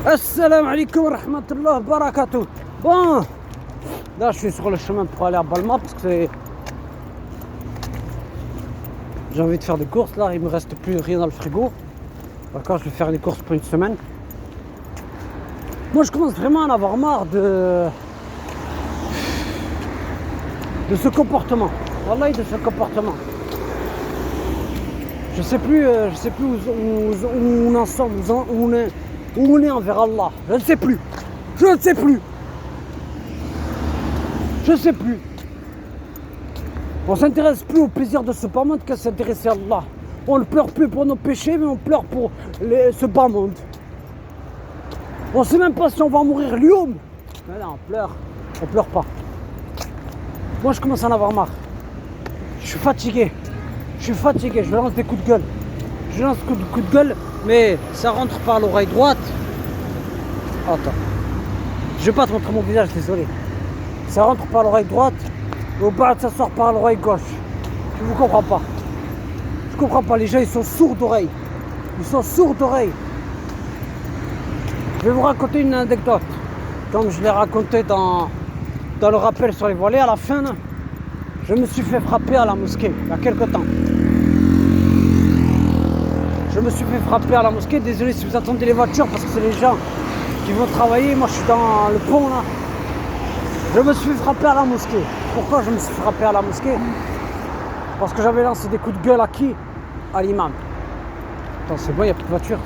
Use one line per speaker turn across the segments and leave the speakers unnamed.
Assalamu alaikum wa rahmatullah wa barakatuh. Bon, là je suis sur le chemin pour aller à Balma parce que j'ai envie de faire des courses. Là il me reste plus rien dans le frigo. D'accord, je vais faire les courses pour une semaine. Moi je commence vraiment à en avoir marre de ce comportement. Wallahi, de ce comportement. Je sais plus où on en sommes, où on est envers Allah. Je ne sais plus. On s'intéresse plus au plaisir de ce bas monde qu'à s'intéresser à Allah. On ne pleure plus pour nos péchés, mais on pleure pour ce bas monde. On ne sait même pas si on va mourir l'homme. Mais non, on pleure pas. Moi je commence à en avoir marre. Je suis fatigué, je lance des coups de gueule. Mais ça rentre par l'oreille droite. Attends. Je vais pas te montrer mon visage, désolé. Ça rentre par l'oreille droite, et au bas ça sort par l'oreille gauche. Je vous comprends pas. Je comprends pas, les gens ils sont sourds d'oreille. Je vais vous raconter une anecdote. Comme je l'ai raconté dans le rappel sur les volets, à la fin, là, je me suis fait frapper à la mosquée, il y a quelque temps. Désolé si vous attendez les voitures, parce que c'est les gens qui vont travailler. Moi, je suis dans le pont, là. Je me suis fait frapper à la mosquée. Pourquoi je me suis fait frapper à la mosquée? Parce que j'avais lancé des coups de gueule à qui? À l'imam. Attends, c'est bon, il n'y a plus de voiture.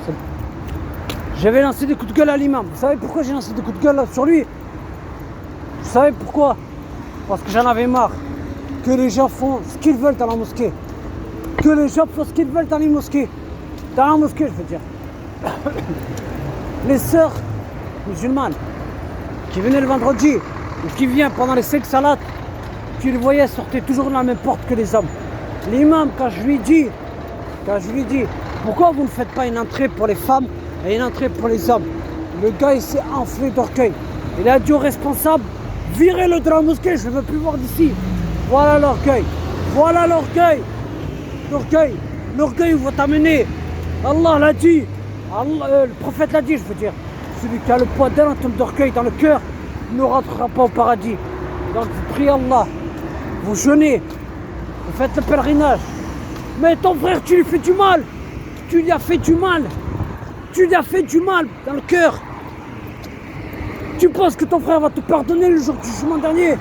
J'avais lancé des coups de gueule à l'imam. Vous savez pourquoi j'ai lancé des coups de gueule sur lui? Vous savez pourquoi? Parce que j'en avais marre que les gens font ce qu'ils veulent dans la mosquée. Dans la mosquée, je veux dire. Les sœurs musulmanes qui venaient le vendredi ou qui viennent pendant les 5 salades, tu les voyais sortir toujours de la même porte que les hommes. L'imam, quand je lui dis pourquoi vous ne faites pas une entrée pour les femmes et une entrée pour les hommes, le gars il s'est enflé d'orgueil. Il a dit au responsable, virez-le de la mosquée, je ne veux plus voir d'ici. Voilà l'orgueil. L'orgueil va t'amener. Allah l'a dit. Le prophète l'a dit, je veux dire. Celui qui a le poids d'un atome d'orgueil dans le cœur ne rentrera pas au paradis. Donc vous priez Allah. Vous jeûnez. Vous faites le pèlerinage. Mais ton frère, tu lui fais du mal. Tu lui as fait du mal dans le cœur. Tu penses que ton frère va te pardonner le jour du jugement dernier?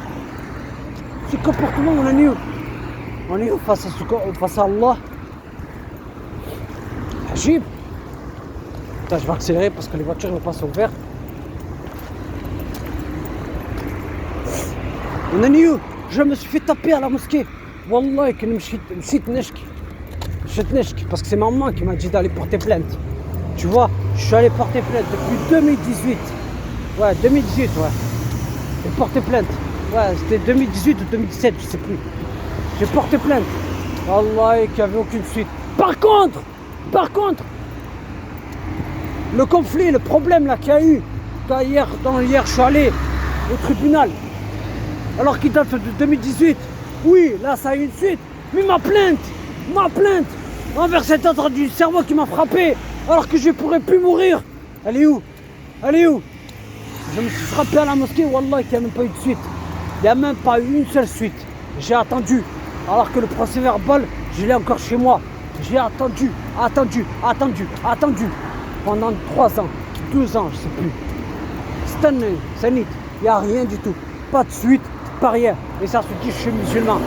Ce comportement, on est où face à Allah? Ajib. Putain, je vais accélérer parce que les voitures vont passer au vert. On est où? Je me suis fait taper à la mosquée. Wallah, que parce que c'est maman qui m'a dit d'aller porter plainte. Tu vois, je suis allé porter plainte depuis 2018. Ouais, 2018, ouais. J'ai porté plainte. Ouais, c'était 2018 ou 2017, je sais plus. J'ai porté plainte. Wallah, qu'il n'y avait aucune suite. Par contre, le conflit, le problème là qu'il y a eu, hier, je suis allé au tribunal, alors qu'il date de 2018. Oui, là, ça a eu une suite. Mais ma plainte envers cet autre du cerveau qui m'a frappé, alors que je ne pourrais plus mourir. Elle est où? Je me suis frappé à la mosquée, wallah, qu'il n'y a même pas eu de suite. Il n'y a même pas eu une seule suite. J'ai attendu. Alors que le procès verbal, je l'ai encore chez moi. J'ai attendu. Pendant 3 ans, 2 ans, je sais plus. C'est net. Il n'y a rien du tout. Pas de suite, pas rien. Et ça se dit, je suis musulman.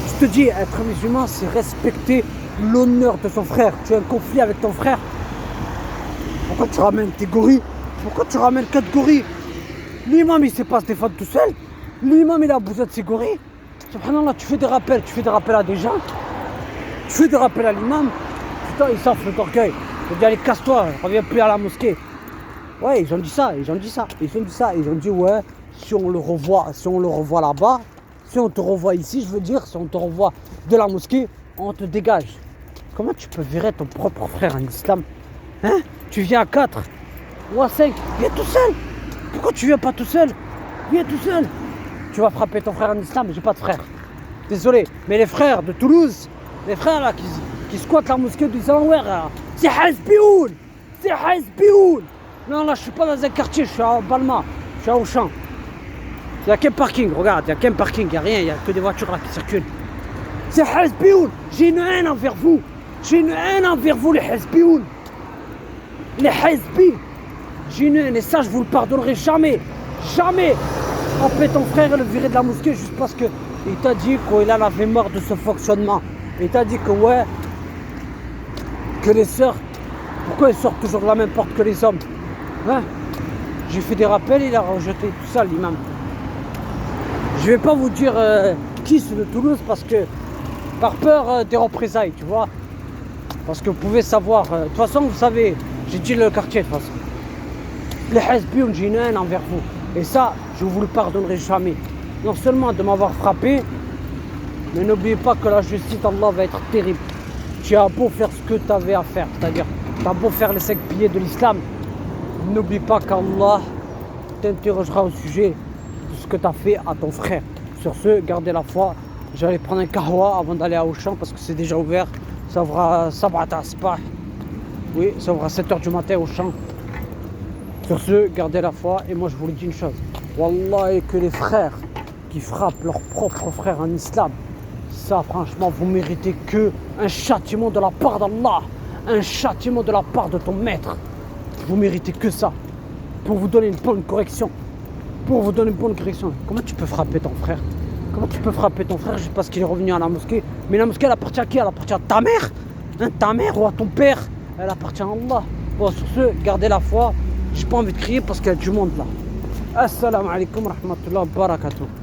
Je te dis, être musulman, c'est respecter l'honneur de son frère. Tu as un conflit avec ton frère. Pourquoi tu ramènes tes gorilles? Pourquoi tu ramènes 4 gorilles? L'imam il sait pas se défendre tout seul. L'imam il a besoin de ses gorilles. Subhanallah, tu fais des rappels à des gens. Tu fais des rappels à l'imam. Putain, il s'enfle d'orgueil. Il dit allez, casse-toi, reviens plus à la mosquée. Ouais, ils ont dit ça. Ils ont dit ouais, si on le revoit là-bas, si on te revoit ici, je veux dire, si on te revoit de la mosquée, on te dégage. Comment tu peux virer ton propre frère en islam? Hein? Tu viens à 4 ou à 5, viens tout seul. Pourquoi tu viens pas tout seul? Viens tout seul. Tu vas frapper ton frère en islam, j'ai pas de frère. Désolé, mais les frères de Toulouse, les frères là qui squattent la mosquée du Zanouer, c'est Hasbioun. C'est Hezbioun. Non, là, je suis pas dans un quartier, je suis à Balma, je suis à Auchan. Il n'y a qu'un parking, regarde, il n'y a qu'un parking, il n'y a rien, il n'y a que des voitures là qui circulent. C'est Hezbioun. J'ai une haine envers vous. J'ai une haine envers vous, les Hezbioun. Les Hezbi. J'ai une haine et ça, je vous le pardonnerai jamais. Jamais. Appeler ton frère et le virer de la mosquée juste parce que il t'a dit qu'il en avait marre de ce fonctionnement. Il t'a dit que ouais, que les sœurs, pourquoi elles sortent toujours de la même porte que les hommes, hein? J'ai fait des rappels, il a rejeté tout ça, l'imam. Je vais pas vous dire qui c'est de Toulouse parce que par peur des représailles, tu vois. Parce que vous pouvez savoir, de toute façon vous savez, j'ai dit le quartier de toute façon. Les Hezbioun, j'ai une haine envers vous. Et ça, je vous le pardonnerai jamais. Non seulement de m'avoir frappé, mais n'oubliez pas que la justice d'Allah va être terrible. Tu as beau faire ce que tu avais à faire, c'est-à-dire, tu as beau faire les 5 piliers de l'islam, n'oublie pas qu'Allah t'interrogera au sujet de ce que tu as fait à ton frère. Sur ce, gardez la foi. J'allais prendre un kahwa avant d'aller à Auchan parce que c'est déjà ouvert. Ça ouvra Sab'at Asbah. Oui, ça ouvra 7h du matin au Auchan. Sur ce, gardez la foi. Et moi, je vous le dis une chose. Wallah, que les frères qui frappent leurs propres frères en islam, ça, franchement, vous méritez que un châtiment de la part d'Allah. Un châtiment de la part de ton maître. Vous méritez que ça. Pour vous donner une bonne correction. Pour vous donner une bonne correction. Comment tu peux frapper ton frère? Comment tu peux frapper ton frère juste parce qu'il est revenu à la mosquée? Mais la mosquée, elle appartient à qui? Elle appartient à ta mère, hein, ta mère ou à ton père? Elle appartient à Allah. Bon, sur ce, gardez la foi. J'ai pas envie de crier parce qu'il y a du monde là. Assalamu alaikum wa rahmatullahi wa barakatuh.